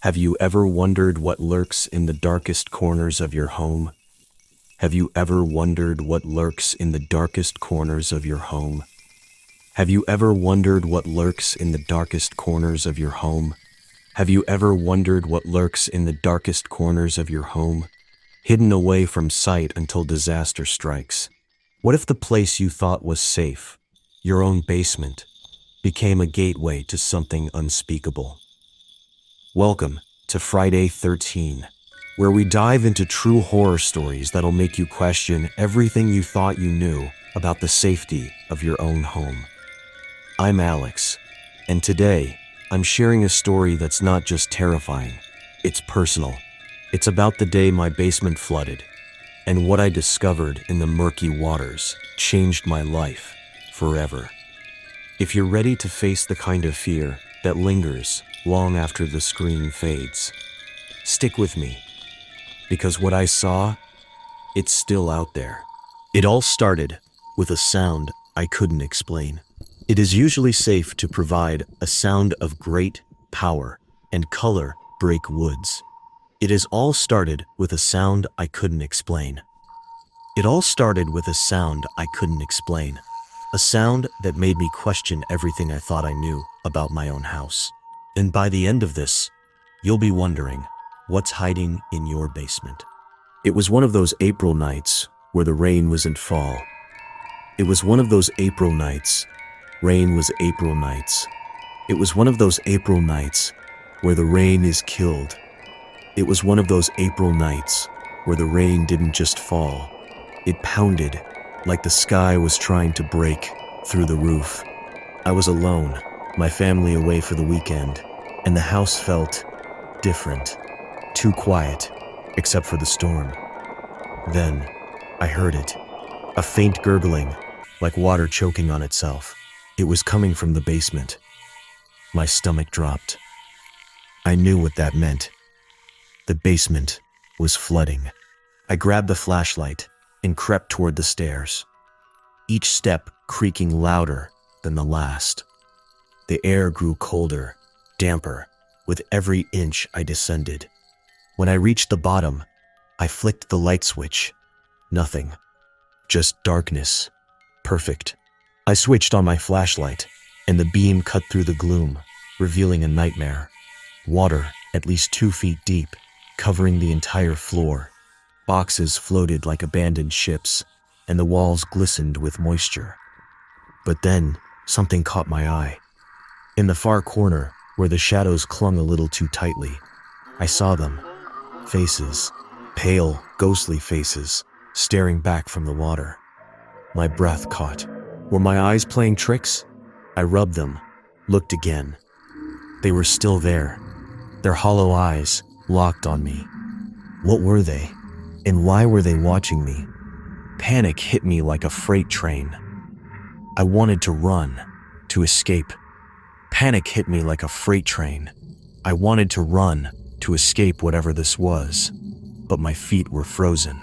Have you ever wondered what lurks in the darkest corners of your home? Have you ever wondered what lurks in the darkest corners of your home? Have you ever wondered what lurks in the darkest corners of your home? Have you ever wondered what lurks in the darkest corners of your home? Hidden away from sight until disaster strikes. What if the place you thought was safe, your own basement, became a gateway to something unspeakable? Welcome to Friday 13, where we dive into true horror stories that'll make you question everything you thought you knew about the safety of your own home. I'm Alex, and today I'm sharing a story that's not just terrifying, it's personal. It's about the day my basement flooded, and what I discovered in the murky waters changed my life forever. If you're ready to face the kind of fear that lingers long after the screen fades, stick with me, because what I saw, it's still out there. It all started with a sound I couldn't explain. It is usually safe to provide a sound of great power and color break woods. It has all started with a sound I couldn't explain. It all started with a sound I couldn't explain. A sound that made me question everything I thought I knew about my own house. And by the end of this, you'll be wondering, what's hiding in your basement? It was one of those April nights where the rain wasn't fall. It was one of those April nights. Rain was April nights. It was one of those April nights where the rain is killed. It was one of those April nights where the rain didn't just fall. It pounded like the sky was trying to break through the roof. I was alone, my family away for the weekend, and the house felt different, too quiet, except for the storm. Then, I heard it, a faint gurgling, like water choking on itself. It was coming from the basement. My stomach dropped. I knew what that meant. The basement was flooding. I grabbed the flashlight and crept toward the stairs, each step creaking louder than the last. The air grew colder, damper, with every inch I descended. When I reached the bottom, I flicked the light switch. Nothing. Just darkness. Perfect. I switched on my flashlight, and the beam cut through the gloom, revealing a nightmare. Water at least 2 feet deep, covering the entire floor. Boxes floated like abandoned ships, and the walls glistened with moisture. But then, something caught my eye. In the far corner, where the shadows clung a little too tightly, I saw them. Faces. Pale, ghostly faces, staring back from the water. My breath caught. Were my eyes playing tricks? I rubbed them, looked again. They were still there, their hollow eyes locked on me. What were they? And why were they watching me? Panic hit me like a freight train. I wanted to run, to escape. Panic hit me like a freight train. I wanted to run, to escape whatever this was, but my feet were frozen.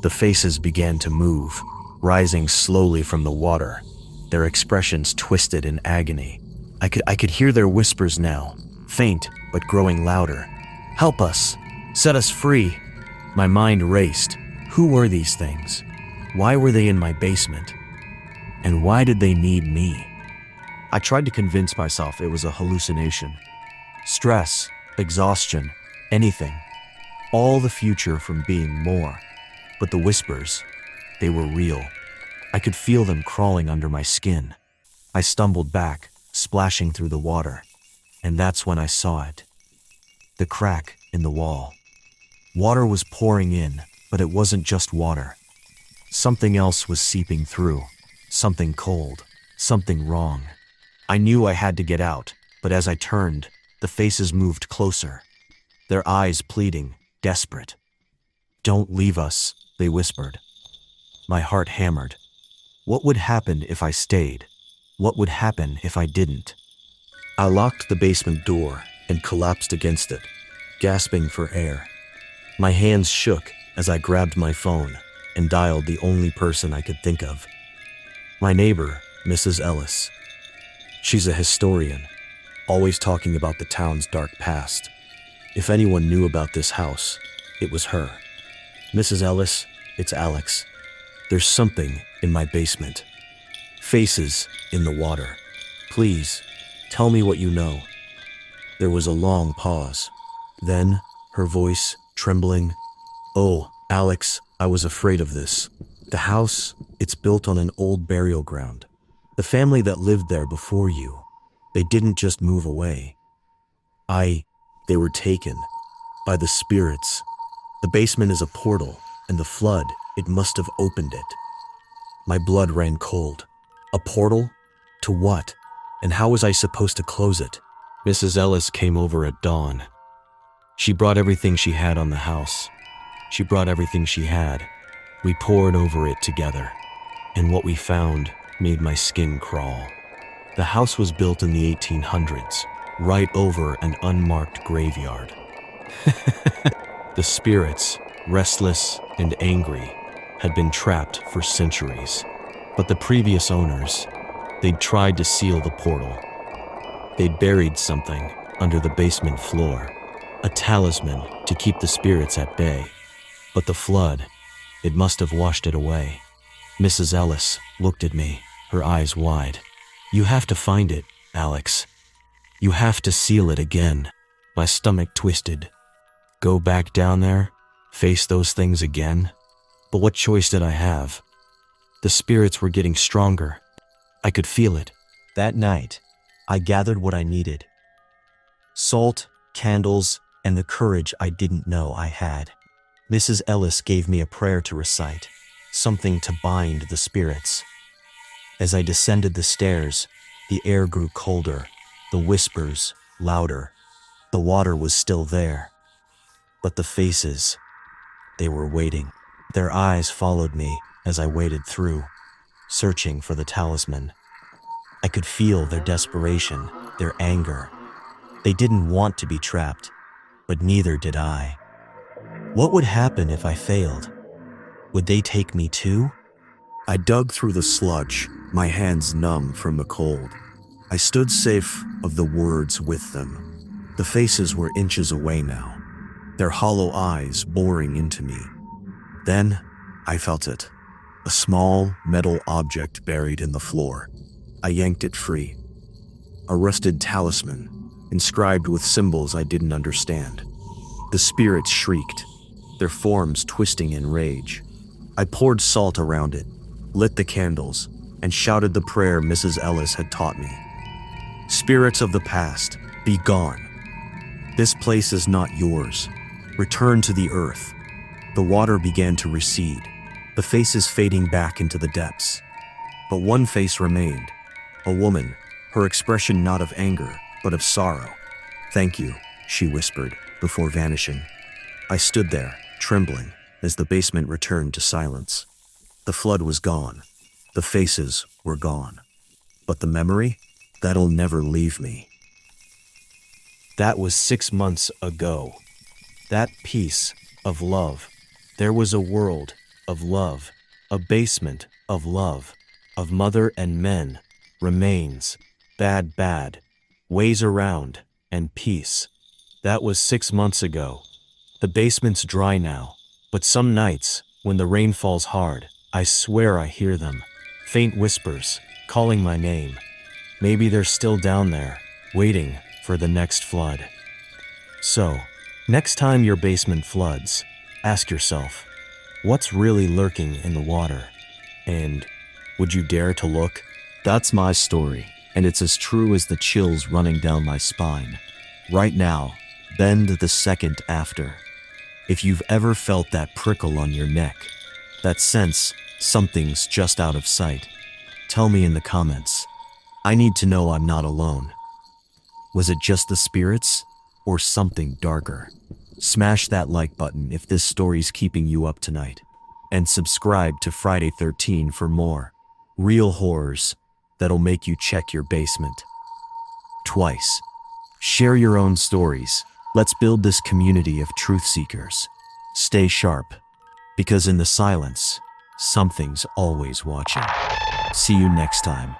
The faces began to move, rising slowly from the water, their expressions twisted in agony. I could hear their whispers now, faint but growing louder. "Help us! Set us free!" My mind raced. Who were these things? Why were they in my basement? And why did they need me? I tried to convince myself it was a hallucination. Stress, exhaustion, anything. All the future from being more. But the whispers, they were real. I could feel them crawling under my skin. I stumbled back, splashing through the water, and that's when I saw it. The crack in the wall. Water was pouring in, but it wasn't just water. Something else was seeping through. Something cold. Something wrong. I knew I had to get out, but as I turned, the faces moved closer. Their eyes pleading, desperate. "Don't leave us," they whispered. My heart hammered. What would happen if I stayed? What would happen if I didn't? I locked the basement door and collapsed against it, gasping for air. My hands shook as I grabbed my phone and dialed the only person I could think of. My neighbor, Mrs. Ellis. She's a historian, always talking about the town's dark past. If anyone knew about this house, it was her. Mrs. Ellis, it's Alex. There's something in my basement. Faces in the water. Please, tell me what you know. There was a long pause. Then, her voice, trembling. Oh, Alex, I was afraid of this. The house, it's built on an old burial ground. The family that lived there before you, they didn't just move away. They were taken by the spirits. The basement is a portal, and the flood, it must have opened it. My blood ran cold. A portal? To what? And how was I supposed to close it? Mrs. Ellis came over at dawn. She brought everything she had on the house. She brought everything she had. We pored over it together, and what we found made my skin crawl. The house was built in the 1800s, right over an unmarked graveyard. The spirits, restless and angry, had been trapped for centuries. But the previous owners, they'd tried to seal the portal. They'd buried something under the basement floor, a talisman to keep the spirits at bay. But the flood, it must have washed it away. Mrs. Ellis looked at me, her eyes wide. You have to find it, Alex. You have to seal it again. My stomach twisted. Go back down there? Face those things again? But what choice did I have? The spirits were getting stronger. I could feel it. That night, I gathered what I needed. Salt, candles, and the courage I didn't know I had. Mrs. Ellis gave me a prayer to recite, something to bind the spirits. As I descended the stairs, the air grew colder, the whispers louder. The water was still there. But the faces, they were waiting. Their eyes followed me as I waded through, searching for the talisman. I could feel their desperation, their anger. They didn't want to be trapped, but neither did I. What would happen if I failed? Would they take me too? I dug through the sludge, my hands numb from the cold. I stood safe of the words with them. The faces were inches away now, their hollow eyes boring into me. Then I felt it, a small metal object buried in the floor. I yanked it free. A rusted talisman, inscribed with symbols I didn't understand. The spirits shrieked, their forms twisting in rage. I poured salt around it, lit the candles, and shouted the prayer Mrs. Ellis had taught me. Spirits of the past, be gone. This place is not yours. Return to the earth. The water began to recede, the faces fading back into the depths. But one face remained, a woman, her expression not of anger, but of sorrow. Thank you, she whispered, before vanishing. I stood there, trembling, as the basement returned to silence. The flood was gone. The faces were gone. But the memory? That'll never leave me. That was 6 months ago. That piece of love. There was a world of love, a basement of love, of mother and men, remains, bad, ways around, and peace. That was 6 months ago. The basement's dry now, but some nights, when the rain falls hard, I swear I hear them. Faint whispers, calling my name. Maybe they're still down there, waiting for the next flood. So, next time your basement floods, ask yourself, what's really lurking in the water? And would you dare to look? That's my story, and it's as true as the chills running down my spine. Right now, bend the second after. If you've ever felt that prickle on your neck, that sense something's just out of sight, tell me in the comments. I need to know I'm not alone. Was it just the spirits, or something darker? Smash that like button if this story's keeping you up tonight. And subscribe to Friday 13 for more real horrors that'll make you check your basement twice. Share your own stories. Let's build this community of truth seekers. Stay sharp, because in the silence, something's always watching. See you next time.